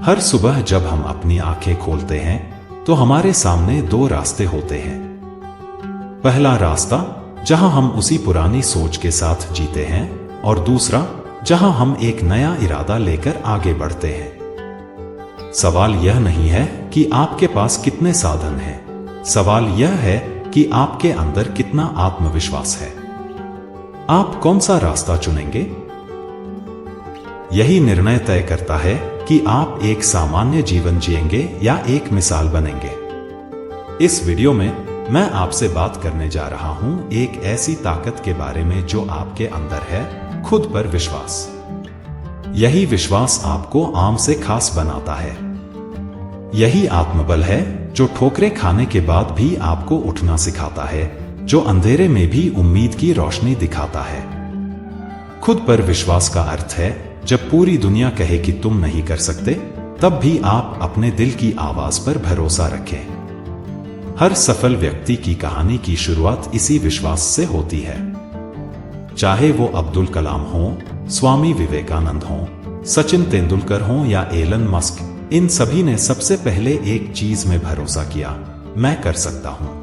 हर सुबह जब हम अपनी आंखें खोलते हैं तो हमारे सामने दो रास्ते होते हैं। पहला रास्ता जहां हम उसी पुरानी सोच के साथ जीते हैं और दूसरा जहां हम एक नया इरादा लेकर आगे बढ़ते हैं। सवाल यह नहीं है कि आपके पास कितने साधन हैं, सवाल यह है कि आपके अंदर कितना आत्मविश्वास है। आप कौन सा रास्ता चुनेंगे? यही निर्णय तय करता है कि आप एक सामान्य जीवन जिएंगे या एक मिसाल बनेंगे। इस वीडियो में मैं आपसे बात करने जा रहा हूं एक ऐसी ताकत के बारे में जो आपके अंदर है, खुद पर विश्वास। यही विश्वास आपको आम से खास बनाता है। यही आत्मबल है जो ठोकरें खाने के बाद भी आपको उठना सिखाता है, जो अंधेरे में भी उम्मीद की रोशनी दिखाता है। खुद पर विश्वास का अर्थ है जब पूरी दुनिया कहे कि तुम नहीं कर सकते, तब भी आप अपने दिल की आवाज पर भरोसा रखें। हर सफल व्यक्ति की कहानी की शुरुआत इसी विश्वास से होती है। चाहे वो अब्दुल कलाम हो, स्वामी विवेकानंद हो, सचिन तेंदुलकर हो या एलन मस्क, इन सभी ने सबसे पहले एक चीज में भरोसा किया, मैं कर सकता हूं।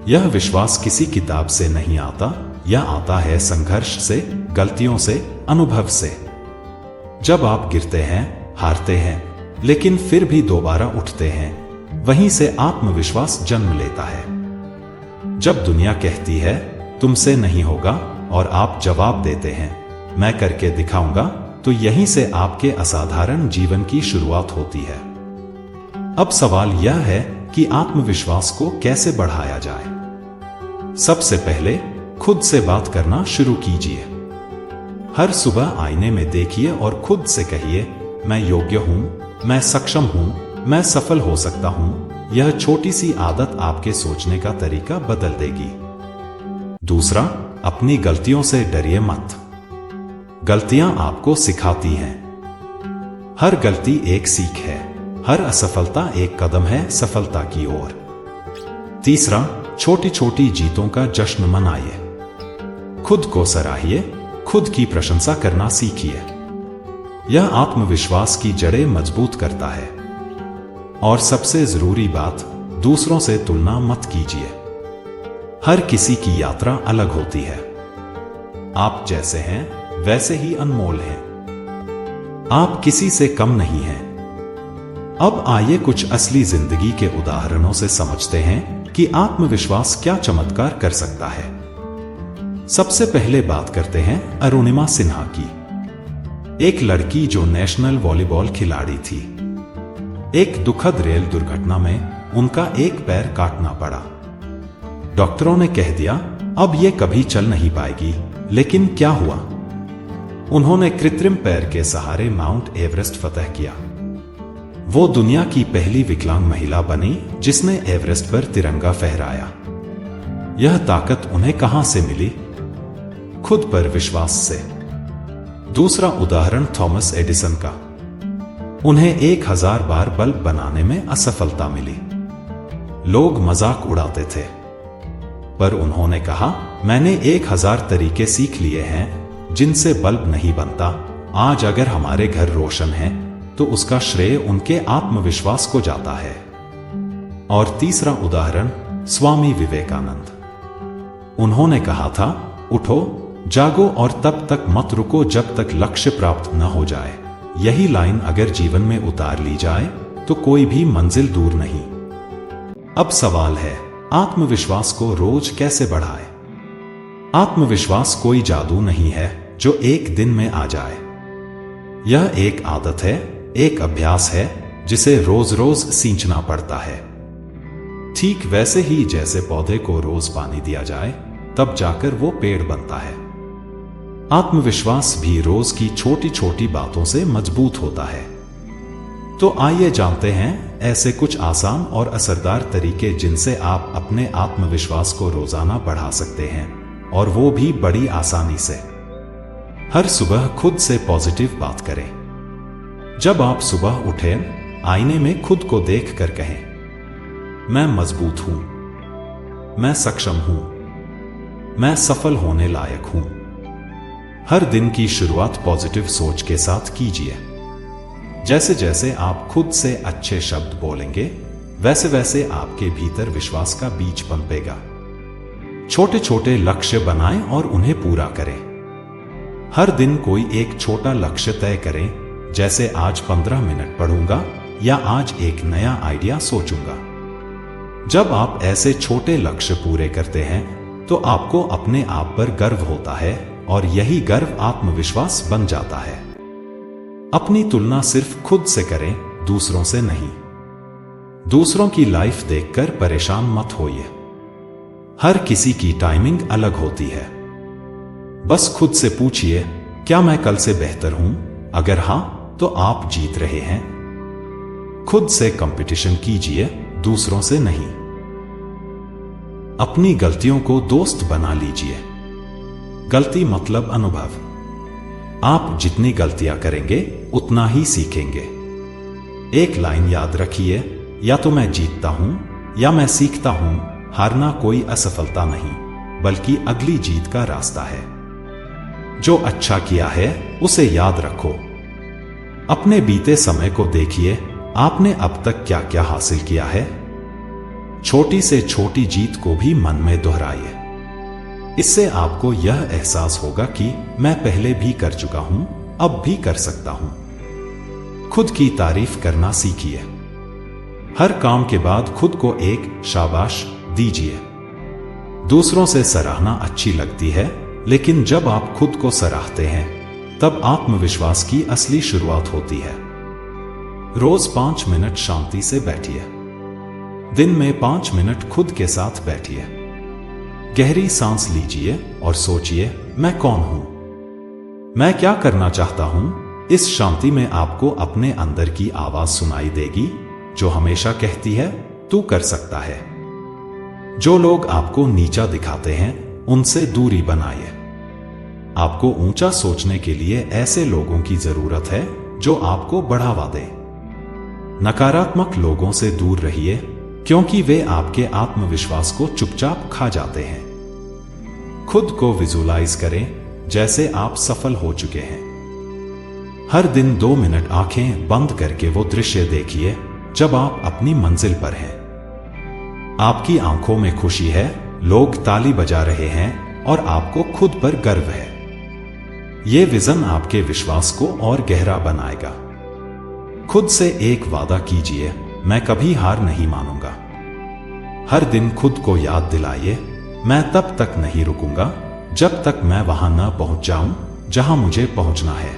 यह विश्वास किसी किताब से नहीं आता, यह आता है संघर्ष से, गलतियों से, अनुभव से। जब आप गिरते हैं, हारते हैं, लेकिन फिर भी दोबारा उठते हैं, वहीं से आत्मविश्वास जन्म लेता है। जब दुनिया कहती है तुमसे नहीं होगा और आप जवाब देते हैं मैं करके दिखाऊंगा, तो यहीं से आपके असाधारण जीवन की शुरुआत होती है। अब सवाल यह है कि आत्मविश्वास को कैसे बढ़ाया जाए। सबसे पहले खुद से बात करना शुरू कीजिए। हर सुबह आईने में देखिए और खुद से कहिए, मैं योग्य हूं, मैं सक्षम हूं, मैं सफल हो सकता हूं। यह छोटी सी आदत आपके सोचने का तरीका बदल देगी। दूसरा, अपनी गलतियों से डरिए मत। गलतियां आपको सिखाती हैं। हर गलती एक सीख है, हर असफलता एक कदम है सफलता की ओर। तीसरा, छोटी छोटी जीतों का जश्न मनाइए। खुद को सराहिए, खुद की प्रशंसा करना सीखिए। यह आत्मविश्वास की जड़ें मजबूत करता है। और सबसे जरूरी बात, दूसरों से तुलना मत कीजिए। हर किसी की यात्रा अलग होती है। आप जैसे हैं वैसे ही अनमोल हैं। आप किसी से कम नहीं हैं। अब आइए कुछ असली जिंदगी के उदाहरणों से समझते हैं कि आत्मविश्वास क्या चमत्कार कर सकता है। सबसे पहले बात करते हैं अरुणिमा सिन्हा की। एक लड़की जो नेशनल वॉलीबॉल खिलाड़ी थी। एक दुखद रेल दुर्घटना में उनका एक पैर काटना पड़ा। डॉक्टरों ने कह दिया अब ये कभी चल नहीं पाएगी, लेकिन क्या हुआ? उन्होंने कृत्रिम पैर के सहारे माउंट एवरेस्ट फतह किया। वो दुनिया की पहली विकलांग महिला बनी जिसने एवरेस्ट पर तिरंगा फहराया। यह ताकत उन्हें कहां से मिली? खुद पर विश्वास से। दूसरा उदाहरण थॉमस एडिसन का। उन्हें 1000 बार बल्ब बनाने में असफलता मिली। लोग मजाक उड़ाते थे, पर उन्होंने कहा मैंने 1000 तरीके सीख लिए हैं जिनसे बल्ब नहीं बनता। आज अगर हमारे घर रोशन है तो उसका श्रेय उनके आत्मविश्वास को जाता है। और तीसरा उदाहरण स्वामी विवेकानंद। उन्होंने कहा था उठो, जागो और तब तक मत रुको जब तक लक्ष्य प्राप्त न हो जाए। यही लाइन अगर जीवन में उतार ली जाए तो कोई भी मंजिल दूर नहीं। अब सवाल है, आत्मविश्वास को रोज कैसे बढ़ाए? आत्मविश्वास कोई जादू नहीं है जो एक दिन में आ जाए। यह एक आदत है, एक अभ्यास है जिसे रोज रोज सींचना पड़ता है। ठीक वैसे ही जैसे पौधे को रोज पानी दिया जाए तब जाकर वो पेड़ बनता है। आत्मविश्वास भी रोज की छोटी छोटी बातों से मजबूत होता है। तो आइए जानते हैं ऐसे कुछ आसान और असरदार तरीके जिनसे आप अपने आत्मविश्वास को रोजाना बढ़ा सकते हैं, और वो भी बड़ी आसानी से। हर सुबह खुद से पॉजिटिव बात करें। जब आप सुबह उठें, आईने में खुद को देख कर कहें, मैं मजबूत हूं, मैं सक्षम हूं, मैं सफल होने लायक हूं। हर दिन की शुरुआत पॉजिटिव सोच के साथ कीजिए। जैसे जैसे आप खुद से अच्छे शब्द बोलेंगे, वैसे वैसे आपके भीतर विश्वास का बीज पनपेगा। छोटे छोटे लक्ष्य बनाएं और उन्हें पूरा करें। हर दिन कोई एक छोटा लक्ष्य तय करें, जैसे आज 15 मिनट पढ़ूंगा या आज एक नया आइडिया सोचूंगा। जब आप ऐसे छोटे लक्ष्य पूरे करते हैं तो आपको अपने आप पर गर्व होता है और यही गर्व आत्मविश्वास बन जाता है। अपनी तुलना सिर्फ खुद से करें, दूसरों से नहीं। दूसरों की लाइफ देखकर परेशान मत होइए। हर किसी की टाइमिंग अलग होती है। बस खुद से पूछिए, क्या मैं कल से बेहतर हूं? अगर हां, तो आप जीत रहे हैं। खुद से कंपटीशन कीजिए, दूसरों से नहीं। अपनी गलतियों को दोस्त बना लीजिए। गलती मतलब अनुभव। आप जितनी गलतियां करेंगे उतना ही सीखेंगे। एक लाइन याद रखिए, या तो मैं जीतता हूं या मैं सीखता हूं। हारना कोई असफलता नहीं, बल्कि अगली जीत का रास्ता है। जो अच्छा किया है उसे याद रखो। अपने बीते समय को देखिए, आपने अब तक क्या क्या हासिल किया है। छोटी से छोटी जीत को भी मन में दोहराइए। इससे आपको यह एहसास होगा कि मैं पहले भी कर चुका हूं, अब भी कर सकता हूं। खुद की तारीफ करना सीखिए। हर काम के बाद खुद को एक शाबाश दीजिए। दूसरों से सराहना अच्छी लगती है, लेकिन जब आप खुद को सराहते हैं तब आत्मविश्वास की असली शुरुआत होती है। रोज 5 मिनट शांति से बैठिए। दिन में 5 मिनट खुद के साथ बैठिए। गहरी सांस लीजिए और सोचिए, मैं कौन हूं? मैं क्या करना चाहता हूं? इस शांति में आपको अपने अंदर की आवाज सुनाई देगी, जो हमेशा कहती है, तू कर सकता है। जो लोग आपको नीचा दिखाते हैं, उनसे दूरी बनाइए। आपको ऊंचा सोचने के लिए ऐसे लोगों की जरूरत है जो आपको बढ़ावा दें। नकारात्मक लोगों से दूर रहिए, क्योंकि वे आपके आत्मविश्वास को चुपचाप खा जाते हैं। खुद को विजुअलाइज करें जैसे आप सफल हो चुके हैं। हर दिन 2 मिनट आंखें बंद करके वो दृश्य देखिए जब आप अपनी मंजिल पर हैं। आपकी आंखों में खुशी है, लोग ताली बजा रहे हैं और आपको खुद पर गर्व है। ये विजन आपके विश्वास को और गहरा बनाएगा। खुद से एक वादा कीजिए, मैं कभी हार नहीं मानूंगा। हर दिन खुद को याद दिलाइए, मैं तब तक नहीं रुकूंगा जब तक मैं वहां न पहुंच जाऊं जहां मुझे पहुंचना है।